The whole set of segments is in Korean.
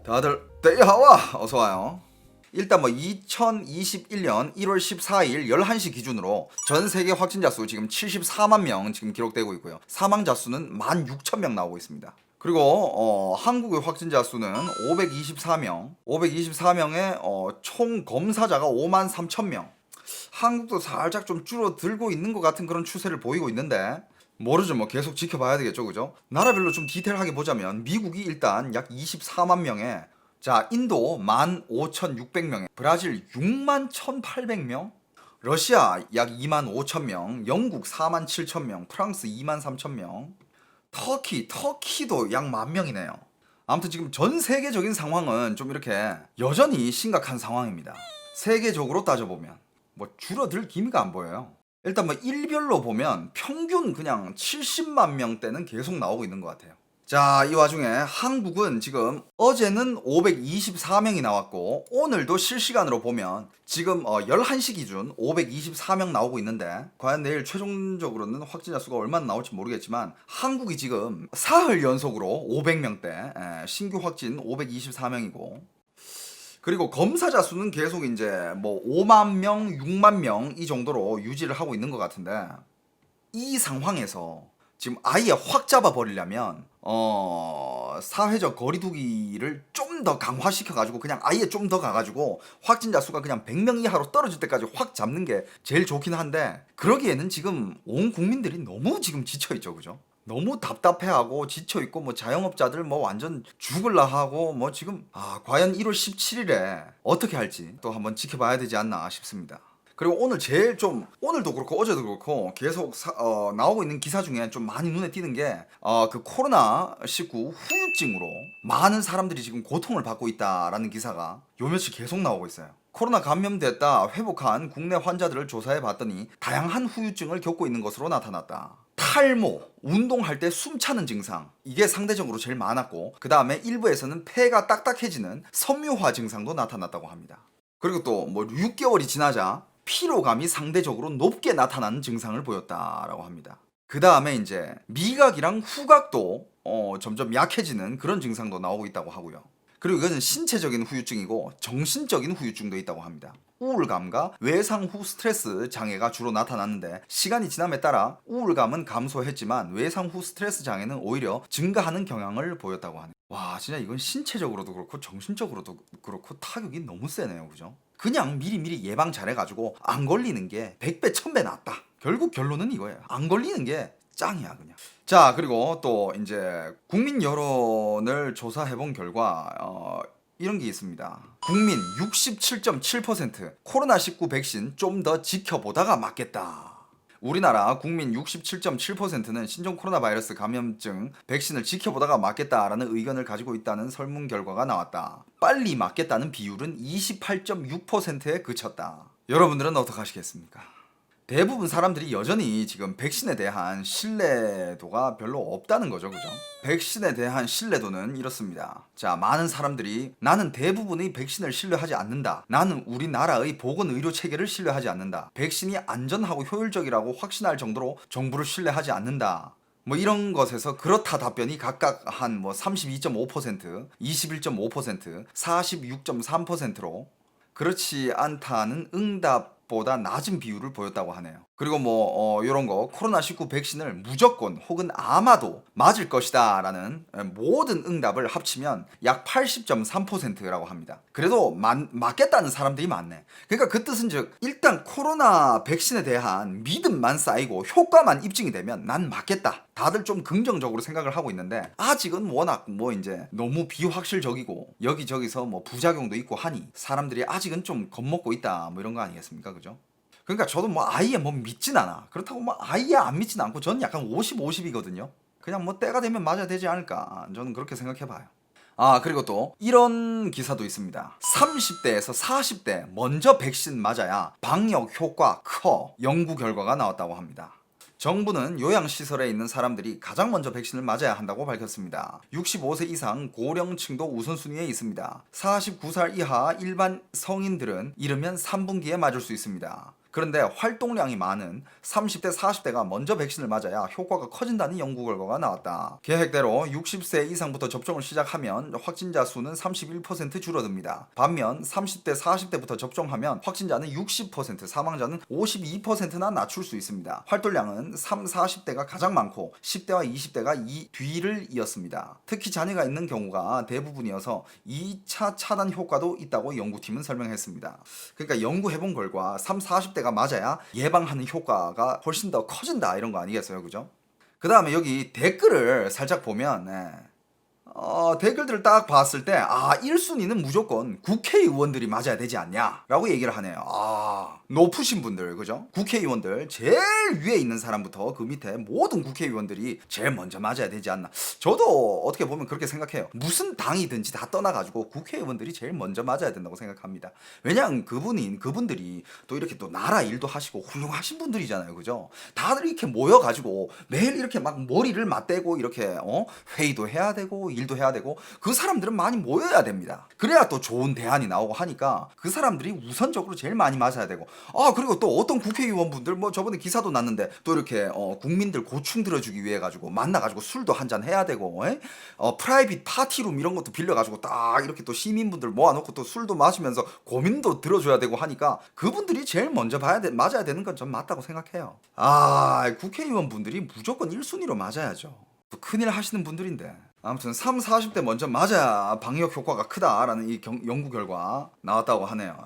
다들 데이하와 어서와요. 일단 2021년 1월 14일 11시 기준으로 전 세계 확진자 수 지금 74만 명 지금 기록되고 있고요. 사망자 수는 16,000명 나오고 있습니다. 그리고 한국의 확진자 수는 524명, 524명의 총 검사자가 53,000명. 한국도 살짝 좀 줄어들고 있는 것 같은 그런 추세를 보이고 있는데 모르죠. 계속 지켜봐야 되겠죠, 그죠? 나라별로 좀 디테일하게 보자면 미국이 일단 약 24만 명에, 자 인도 15,600명에, 브라질 61,800명, 러시아 약 25,000명, 영국 47,000명, 프랑스 23,000명, 터키도 약 10,000명이네요. 아무튼 지금 전 세계적인 상황은 좀 이렇게 여전히 심각한 상황입니다. 세계적으로 따져보면 줄어들 기미가 안 보여요. 일단 일별로 보면 평균 그냥 70만 명대는 계속 나오고 있는 것 같아요. 자, 이 와중에 한국은 지금 어제는 524명이 나왔고 오늘도 실시간으로 보면 지금 11시 기준 524명 나오고 있는데 과연 내일 최종적으로는 확진자 수가 얼마나 나올지 모르겠지만 한국이 지금 사흘 연속으로 500명대, 신규 확진 524명이고, 그리고 검사자 수는 계속 이제 5만 명, 6만 명 이 정도로 유지를 하고 있는 것 같은데, 이 상황에서 지금 아예 확 잡아 버리려면 사회적 거리두기를 좀 더 강화시켜 가지고 그냥 아예 좀 더 가가지고 확진자 수가 그냥 100명 이하로 떨어질 때까지 확 잡는 게 제일 좋긴 한데, 그러기에는 지금 온 국민들이 너무 지금 지쳐 있죠, 그죠? 너무 답답해하고 지쳐있고 자영업자들 완전 죽을라 하고 지금 과연 1월 17일에 어떻게 할지 또 한번 지켜봐야 되지 않나 싶습니다. 그리고 오늘 제일 오늘도 그렇고 어제도 그렇고 계속 나오고 있는 기사 중에 좀 많이 눈에 띄는 게 그 코로나19 후유증으로 많은 사람들이 지금 고통을 받고 있다라는 기사가 요 며칠 계속 나오고 있어요. 코로나 감염됐다 회복한 국내 환자들을 조사해 봤더니 다양한 후유증을 겪고 있는 것으로 나타났다. 탈모, 운동할 때 숨차는 증상, 이게 상대적으로 제일 많았고, 그 다음에 일부에서는 폐가 딱딱해지는 섬유화 증상도 나타났다고 합니다. 그리고 또 6개월이 지나자 피로감이 상대적으로 높게 나타나는 증상을 보였다라고 합니다. 그 다음에 이제 미각이랑 후각도 점점 약해지는 그런 증상도 나오고 있다고 하고요. 그리고 이거는 신체적인 후유증이고 정신적인 후유증도 있다고 합니다. 우울감과 외상 후 스트레스 장애가 주로 나타났는데, 시간이 지남에 따라 우울감은 감소했지만 외상 후 스트레스 장애는 오히려 증가하는 경향을 보였다고 하네요. 와, 진짜 이건 신체적으로도 그렇고 정신적으로도 그렇고 타격이 너무 세네요, 그죠? 그냥 미리미리 예방 잘해가지고 안 걸리는 게 100배 1000배 낫다. 결국 결론은 이거예요. 안 걸리는 게 짱이야 그냥. 자, 그리고 또 이제 국민 여론을 조사해본 결과 이런 게 있습니다. 국민 67.7% 코로나19 백신 좀 더 지켜보다가 맞겠다. 우리나라 국민 67.7%는 신종 코로나 바이러스 감염증 백신을 지켜보다가 맞겠다라는 의견을 가지고 있다는 설문 결과가 나왔다. 빨리 맞겠다는 비율은 28.6%에 그쳤다. 여러분들은 어떻게 하시겠습니까? 대부분 사람들이 여전히 지금 백신에 대한 신뢰도가 별로 없다는 거죠, 그죠? 백신에 대한 신뢰도는 이렇습니다. 자, 많은 사람들이 나는 대부분의 백신을 신뢰하지 않는다. 나는 우리나라의 보건의료 체계를 신뢰하지 않는다. 백신이 안전하고 효율적이라고 확신할 정도로 정부를 신뢰하지 않는다. 이런 것에서 그렇다 답변이 각각 한 32.5%, 21.5%, 46.3%로 그렇지 않다는 응답보다 낮은 비율을 보였다고 하네요. 그리고 요런 거 코로나19 백신을 무조건 혹은 아마도 맞을 것이다 라는 모든 응답을 합치면 약 80.3%라고 합니다. 그래도 맞겠다는 사람들이 많네. 그러니까 그 뜻은 즉 일단 코로나 백신에 대한 믿음만 쌓이고 효과만 입증이 되면 난 맞겠다, 다들 좀 긍정적으로 생각을 하고 있는데, 아직은 워낙 이제 너무 비확실적이고 여기저기서 부작용도 있고 하니 사람들이 아직은 좀 겁먹고 있다 이런 거 아니겠습니까, 그죠? 그러니까 저도 아예 믿진 않아. 그렇다고 아예 안 믿진 않고 저는 약간 50-50이거든요. 그냥 때가 되면 맞아야 되지 않을까, 저는 그렇게 생각해봐요. 그리고 또 이런 기사도 있습니다. 30대에서 40대 먼저 백신 맞아야 방역 효과 커, 연구 결과가 나왔다고 합니다. 정부는 요양시설에 있는 사람들이 가장 먼저 백신을 맞아야 한다고 밝혔습니다. 65세 이상 고령층도 우선순위에 있습니다. 49살 이하 일반 성인들은 이르면 3분기에 맞을 수 있습니다. 그런데 활동량이 많은 30대, 40대가 먼저 백신을 맞아야 효과가 커진다는 연구 결과가 나왔다. 계획대로 60세 이상부터 접종을 시작하면 확진자 수는 31% 줄어듭니다. 반면 30대, 40대부터 접종하면 확진자는 60%, 사망자는 52%나 낮출 수 있습니다. 활동량은 3, 40대가 가장 많고 10대와 20대가 이 뒤를 이었습니다. 특히 자녀가 있는 경우가 대부분이어서 2차 차단 효과도 있다고 연구팀은 설명했습니다. 그러니까 연구해본 결과 3, 40대가 맞아야 예방하는 효과가 훨씬 더 커진다 이런 거 아니겠어요, 그죠? 그 다음에 여기 댓글을 살짝 보면 댓글들을 딱 봤을 때 1순위는 무조건 국회의원들이 맞아야 되지 않냐 라고 얘기를 하네요. 높으신 분들, 그죠? 국회의원들 제일 위에 있는 사람부터 그 밑에 모든 국회의원들이 제일 먼저 맞아야 되지 않나. 저도 어떻게 보면 그렇게 생각해요. 무슨 당이든지 다 떠나가지고 국회의원들이 제일 먼저 맞아야 된다고 생각합니다. 왜냐하면 그분들이 또 이렇게 또 나라 일도 하시고 훌륭하신 분들이잖아요, 그죠? 다들 이렇게 모여가지고 매일 이렇게 막 머리를 맞대고 이렇게 회의도 해야 되고 일도 해야 되고 그 사람들은 많이 모여야 됩니다. 그래야 또 좋은 대안이 나오고 하니까 그 사람들이 우선적으로 제일 많이 맞아야 되고 그리고 또 어떤 국회의원분들 저번에 기사도 났는데 또 이렇게 국민들 고충 들어주기 위해 가지고 만나가지고 술도 한잔 해야 되고 프라이빗 파티룸 이런 것도 빌려가지고 딱 이렇게 또 시민분들 모아놓고 또 술도 마시면서 고민도 들어줘야 되고 하니까 그분들이 제일 먼저 맞아야 되는 건 전 맞다고 생각해요. 국회의원분들이 무조건 1순위로 맞아야죠. 큰일 하시는 분들인데. 아무튼 3, 40대 먼저 맞아야 방역 효과가 크다라는 이 연구 결과 나왔다고 하네요.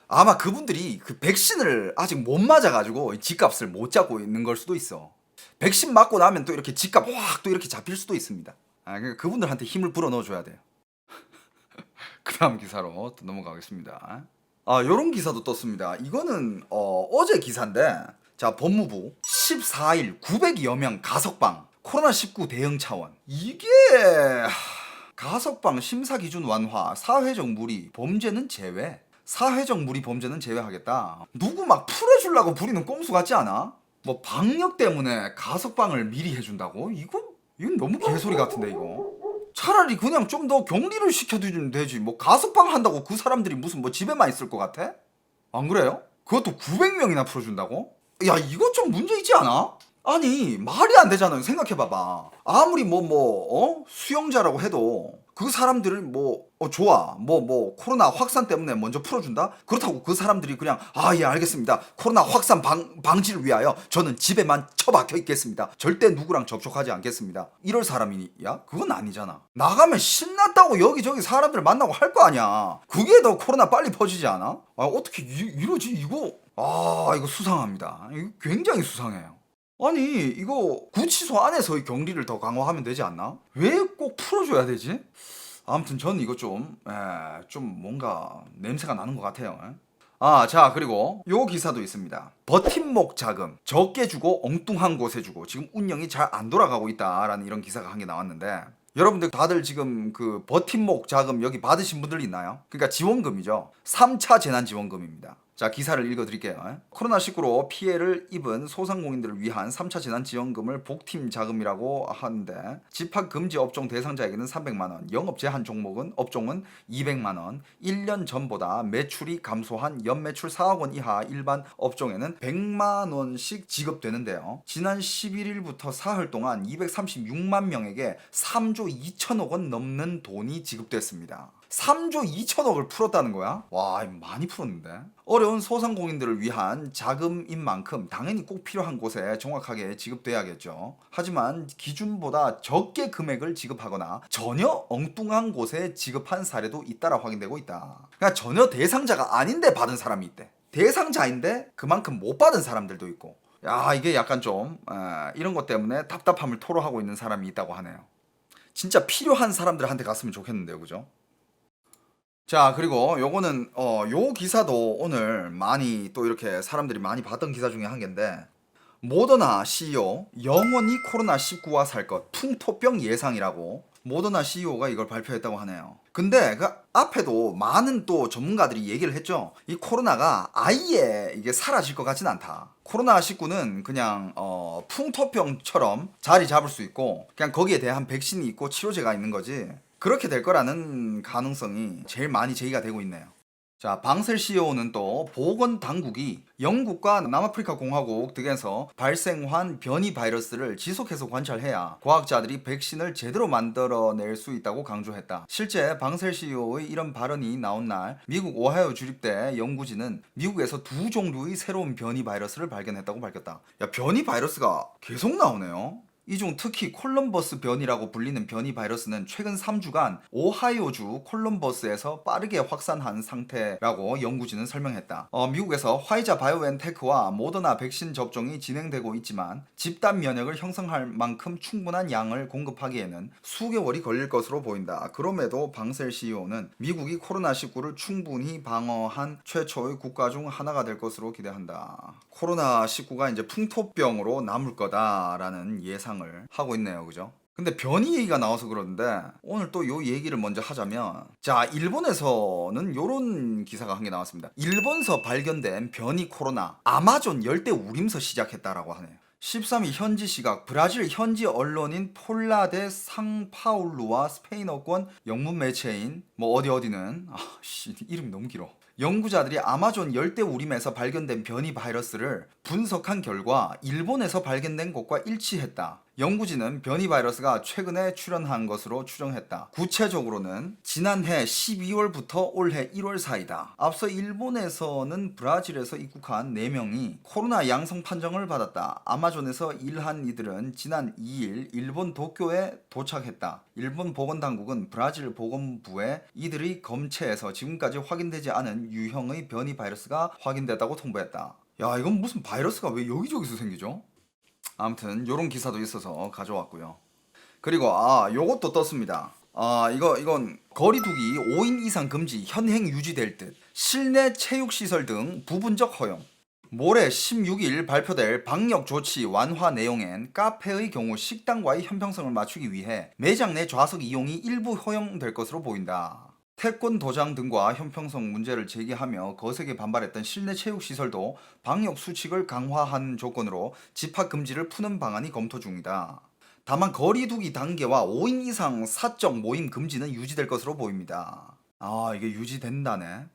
아마 그분들이 그 백신을 아직 못 맞아가지고 집값을 못 잡고 있는 걸 수도 있어. 백신 맞고 나면 또 이렇게 집값 확 또 이렇게 잡힐 수도 있습니다. 그러니까 그분들한테 힘을 불어 넣어줘야 돼요. 그 다음 기사로 또 넘어가겠습니다. 요런 기사도 떴습니다. 이거는 어제 기사인데, 자, 법무부 14일 900여 명 가석방 코로나19 대응 차원. 이게 가석방 심사 기준 완화, 사회적 무리, 범죄는 제외. 사회적 무리 범죄는 제외하겠다. 누구 막 풀어주려고 부리는 꼼수 같지 않아? 뭐 방역 때문에 가석방을 미리 해준다고? 이건 너무 개소리 같은데 이거. 차라리 그냥 좀 더 격리를 시켜주면 되지. 뭐 가석방 한다고 그 사람들이 무슨 뭐 집에만 있을 것 같아? 안 그래요? 그것도 900명이나 풀어준다고? 야, 이거 좀 문제 있지 않아? 아니, 말이 안 되잖아요. 생각해봐봐. 아무리 수용자라고 해도 그 사람들을 좋아. 코로나 확산 때문에 먼저 풀어준다? 그렇다고 그 사람들이 그냥, 예, 알겠습니다. 코로나 확산 방지를 위하여 저는 집에만 처박혀 있겠습니다. 절대 누구랑 접촉하지 않겠습니다. 이럴 사람이야? 그건 아니잖아. 나가면 신났다고 여기저기 사람들 만나고 할 거 아니야. 그게 더 코로나 빨리 퍼지지 않아? 어떻게 이러지? 이거 수상합니다. 이거 굉장히 수상해요. 아니, 이거 구치소 안에서의 격리를 더 강화하면 되지 않나? 왜 꼭 풀어줘야 되지? 아무튼 저는 이거 좀 뭔가 냄새가 나는 것 같아요. 자, 그리고 요 기사도 있습니다. 버팀목 자금 적게 주고 엉뚱한 곳에 주고 지금 운영이 잘 안 돌아가고 있다라는 이런 기사가 한 게 나왔는데, 여러분들 다들 지금 그 버팀목 자금 여기 받으신 분들 있나요? 그러니까 지원금이죠. 3차 재난지원금입니다. 자, 기사를 읽어드릴게요. 코로나19로 피해를 입은 소상공인들을 위한 3차 재난지원금을 복팀 자금이라고 하는데, 집합금지 업종 대상자에게는 300만원, 영업 제한 업종은 200만원, 1년 전보다 매출이 감소한 연매출 4억 원 이하 일반 업종에는 100만원씩 지급되는데요. 지난 11일부터 사흘 동안 236만 명에게 3조 2천억 원 넘는 돈이 지급됐습니다. 3조 2천억을 풀었다는 거야? 와, 많이 풀었는데? 어려운 소상공인들을 위한 자금인 만큼 당연히 꼭 필요한 곳에 정확하게 지급돼야겠죠. 하지만 기준보다 적게 금액을 지급하거나 전혀 엉뚱한 곳에 지급한 사례도 잇따라 확인되고 있다. 그러니까 전혀 대상자가 아닌데 받은 사람이 있대. 대상자인데 그만큼 못 받은 사람들도 있고. 이게 약간 좀 이런 것 때문에 답답함을 토로하고 있는 사람이 있다고 하네요. 진짜 필요한 사람들한테 갔으면 좋겠는데요, 그죠? 자, 그리고 요거는 요 기사도 오늘 많이 또 이렇게 사람들이 많이 봤던 기사 중에 한 개인데, 모더나 CEO 영원히 코로나19와 살 것 풍토병 예상이라고 모더나 CEO가 이걸 발표했다고 하네요. 근데 그 앞에도 많은 또 전문가들이 얘기를 했죠. 이 코로나가 아예 이게 사라질 것 같진 않다. 코로나19는 그냥 풍토병처럼 자리 잡을 수 있고 그냥 거기에 대한 백신이 있고 치료제가 있는 거지, 그렇게 될 거라는 가능성이 제일 많이 제기가 되고 있네요. 자, 방셀 CEO는 또 보건 당국이 영국과 남아프리카 공화국 등에서 발생한 변이 바이러스를 지속해서 관찰해야 과학자들이 백신을 제대로 만들어낼 수 있다고 강조했다. 실제 방셀 CEO의 이런 발언이 나온 날 미국 오하이오 주립대 연구진은 미국에서 두 종류의 새로운 변이 바이러스를 발견했다고 밝혔다. 야, 변이 바이러스가 계속 나오네요. 이 중 특히 콜럼버스 변이라고 불리는 변이 바이러스는 최근 3주간 오하이오주 콜럼버스에서 빠르게 확산한 상태라고 연구진은 설명했다. 미국에서 화이자 바이오엔테크와 모더나 백신 접종이 진행되고 있지만 집단 면역을 형성할 만큼 충분한 양을 공급하기에는 수개월이 걸릴 것으로 보인다. 그럼에도 방셀 CEO는 미국이 코로나19를 충분히 방어한 최초의 국가 중 하나가 될 것으로 기대한다. 코로나19가 이제 풍토병으로 남을 거다라는 예상을 하고 있네요. 그죠? 근데 변이 얘기가 나와서 그러는데 오늘 또 요 얘기를 먼저 하자면, 자, 일본에서는 요런 기사가 한 게 나왔습니다. 일본서 발견된 변이 코로나 아마존 열대 우림서 시작했다라고 하네요. 13일 현지 시각 브라질 현지 언론인 폴라데 상파울루와 스페인어권 영문 매체인 뭐 어디는 이름이 너무 길어. 연구자들이 아마존 열대 우림에서 발견된 변이 바이러스를 분석한 결과 일본에서 발견된 것과 일치했다. 연구진은 변이 바이러스가 최근에 출현한 것으로 추정했다. 구체적으로는 지난해 12월부터 올해 1월 사이다. 앞서 일본에서는 브라질에서 입국한 4명이 코로나 양성 판정을 받았다. 아마존에서 일한 이들은 지난 2일 일본 도쿄에 도착했다. 일본 보건당국은 브라질 보건부에 이들의 검체에서 지금까지 확인되지 않은 유형의 변이 바이러스가 확인됐다고 통보했다. 야, 이건 무슨 바이러스가 왜 여기저기서 생기죠? 아무튼 요런 기사도 있어서 가져왔고요. 그리고 요것도 떴습니다. 이건 거리두기 5인 이상 금지 현행 유지될 듯. 실내 체육시설 등 부분적 허용. 모레 16일 발표될 방역 조치 완화 내용엔 카페의 경우 식당과의 형평성을 맞추기 위해 매장 내 좌석 이용이 일부 허용될 것으로 보인다. 태권 도장 등과 형평성 문제를 제기하며 거세게 반발했던 실내 체육시설도 방역 수칙을 강화한 조건으로 집합 금지를 푸는 방안이 검토 중이다. 다만 거리두기 단계와 5인 이상 사적 모임 금지는 유지될 것으로 보입니다. 이게 유지된다네.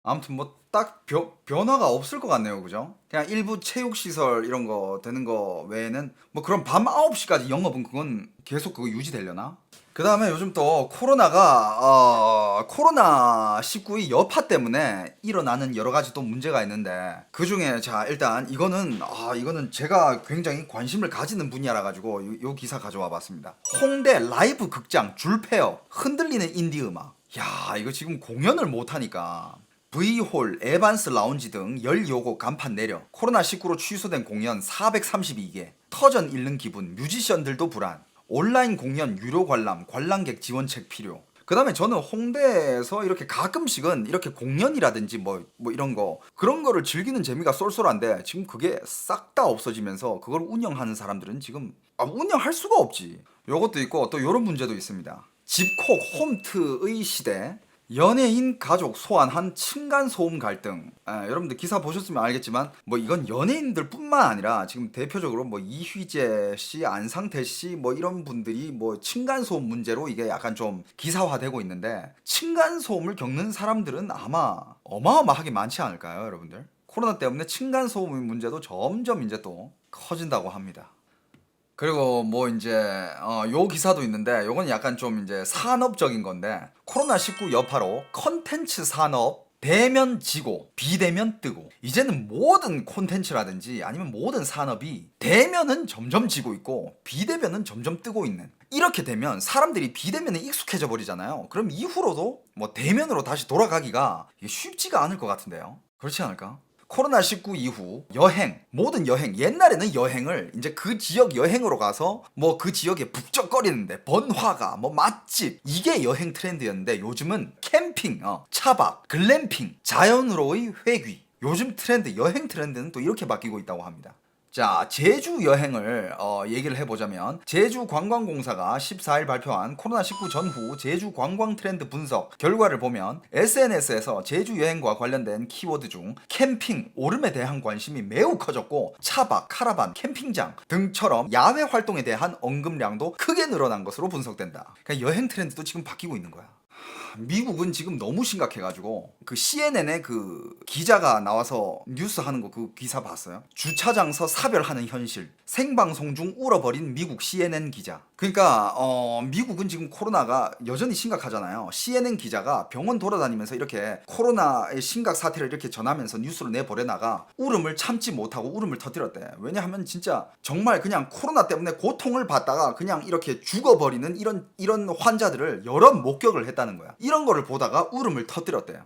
아무튼 뭐 딱 변화가 없을 것 같네요. 그죠? 그냥 일부 체육시설 이런 거 되는 거 외에는 뭐 그럼 밤 9시까지 영업은 그건 계속 그거 유지되려나? 그 다음에 요즘 또 코로나가 코로나19의 여파 때문에 일어나는 여러 가지 또 문제가 있는데, 그 중에 자 일단 이거는 제가 굉장히 관심을 가지는 분야라 가지고 요 기사 가져와 봤습니다. 홍대 라이브 극장 줄폐업 흔들리는 인디 음악. 야, 이거 지금 공연을 못 하니까 V홀, 에반스 라운지 등 10여곳 간판 내려 코로나19로 취소된 공연 432개, 터전 잃는 기분, 뮤지션들도 불안, 온라인 공연 유료 관람, 관람객 지원책 필요. 그 다음에 저는 홍대에서 이렇게 가끔씩은 이렇게 공연이라든지 뭐 이런 거 그런 거를 즐기는 재미가 쏠쏠한데 지금 그게 싹 다 없어지면서 그걸 운영하는 사람들은 지금 운영할 수가 없지. 요것도 있고 또 요런 문제도 있습니다. 집콕 홈트의 시대, 연예인 가족 소환한 층간소음 갈등. 여러분들 기사 보셨으면 알겠지만 뭐 이건 연예인들 뿐만 아니라 지금 대표적으로 뭐 이휘재 씨, 안상태 씨 뭐 이런 분들이 뭐 층간소음 문제로 이게 약간 좀 기사화되고 있는데, 층간소음을 겪는 사람들은 아마 어마어마하게 많지 않을까요, 여러분들? 코로나 때문에 층간소음 문제도 점점 이제 또 커진다고 합니다. 그리고 뭐 이제 요 기사도 있는데 요건 약간 좀 이제 산업적인 건데, 코로나19 여파로 컨텐츠 산업 대면 지고 비대면 뜨고, 이제는 모든 콘텐츠라든지 아니면 모든 산업이 대면은 점점 지고 있고 비대면은 점점 뜨고 있는, 이렇게 되면 사람들이 비대면에 익숙해져 버리잖아요. 그럼 이후로도 뭐 대면으로 다시 돌아가기가 이게 쉽지가 않을 것 같은데요. 그렇지 않을까? 코로나19 이후 여행, 모든 여행, 옛날에는 여행을 이제 그 지역 여행으로 가서 뭐 그 지역에 북적거리는데 번화가, 뭐 맛집, 이게 여행 트렌드였는데 요즘은 캠핑, 차박, 글램핑, 자연으로의 회귀. 요즘 트렌드, 여행 트렌드는 또 이렇게 바뀌고 있다고 합니다. 자, 제주 여행을 얘기를 해보자면, 제주관광공사가 14일 발표한 코로나19 전후 제주 관광 트렌드 분석 결과를 보면 SNS에서 제주 여행과 관련된 키워드 중 캠핑, 오름에 대한 관심이 매우 커졌고, 차박, 카라반, 캠핑장 등처럼 야외 활동에 대한 언급량도 크게 늘어난 것으로 분석된다. 그러니까 여행 트렌드도 지금 바뀌고 있는 거야. 미국은 지금 너무 심각해가지고 그 CNN의 그 기자가 나와서 뉴스 하는 거 그 기사 봤어요? 주차장서 사별하는 현실. 생방송 중 울어버린 미국 CNN 기자. 그러니까 미국은 지금 코로나가 여전히 심각하잖아요. CNN 기자가 병원 돌아다니면서 이렇게 코로나의 심각 사태를 이렇게 전하면서 뉴스로 내보내다가 울음을 참지 못하고 울음을 터뜨렸대. 왜냐하면 진짜 정말 그냥 코로나 때문에 고통을 받다가 그냥 이렇게 죽어버리는 이런 환자들을 여러 목격을 했다는 거야. 이런 거를 보다가 울음을 터뜨렸대요.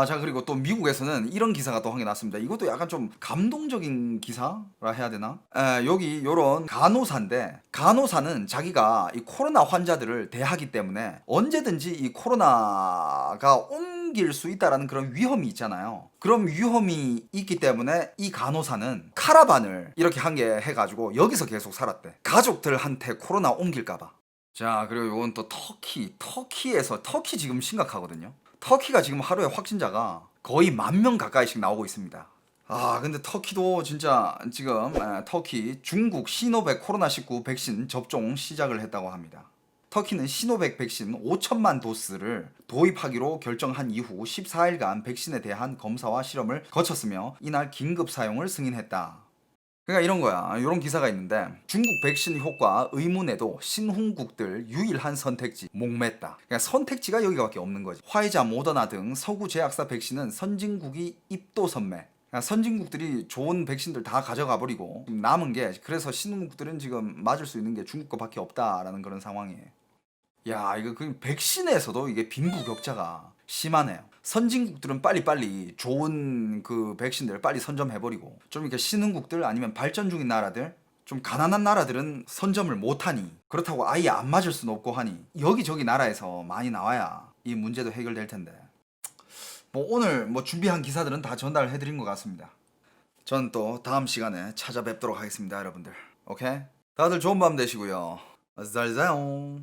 자, 그리고 또 미국에서는 이런 기사가 또 한 개 났습니다. 이것도 약간 좀 감동적인 기사라 해야 되나? 여기 요런 간호사인데, 간호사는 자기가 이 코로나 환자들을 대하기 때문에 언제든지 이 코로나가 옮길 수 있다라는 그런 위험이 있잖아요. 그럼 위험이 있기 때문에 이 간호사는 카라반을 이렇게 한 개 해가지고 여기서 계속 살았대. 가족들한테 코로나 옮길까봐. 자, 그리고 요건 또 터키에서 터키 지금 심각하거든요. 터키가 지금 하루에 확진자가 거의 10,000명 가까이씩 나오고 있습니다. 근데 터키도 진짜 지금 터키 중국 시노백 코로나19 백신 접종 시작을 했다고 합니다. 터키는 시노백 백신 5천만 도스를 도입하기로 결정한 이후 14일간 백신에 대한 검사와 실험을 거쳤으며 이날 긴급 사용을 승인했다. 그러니까 이런 거야. 이런 기사가 있는데 중국 백신 효과 의문에도 신흥국들 유일한 선택지 목맸다. 그러니까 선택지가 여기밖에 없는 거지. 화이자, 모더나 등 서구 제약사 백신은 선진국이 입도선매. 그러니까 선진국들이 좋은 백신들 다 가져가 버리고 남은 게, 그래서 신흥국들은 지금 맞을 수 있는 게 중국 거밖에 없다라는 그런 상황이에요. 야, 이거 그 백신에서도 이게 빈부격차가 심하네요. 선진국들은 빨리빨리 좋은 그 백신들을 빨리 선점해버리고 좀 이렇게 신흥국들 아니면 발전 중인 나라들, 좀 가난한 나라들은 선점을 못하니, 그렇다고 아예 안 맞을 수는 없고 하니 여기저기 나라에서 많이 나와야 이 문제도 해결될 텐데. 뭐 오늘 뭐 준비한 기사들은 다 전달해드린 것 같습니다. 전 또 다음 시간에 찾아뵙도록 하겠습니다, 여러분들. 오케이? 다들 좋은 밤 되시고요. 잘 자요.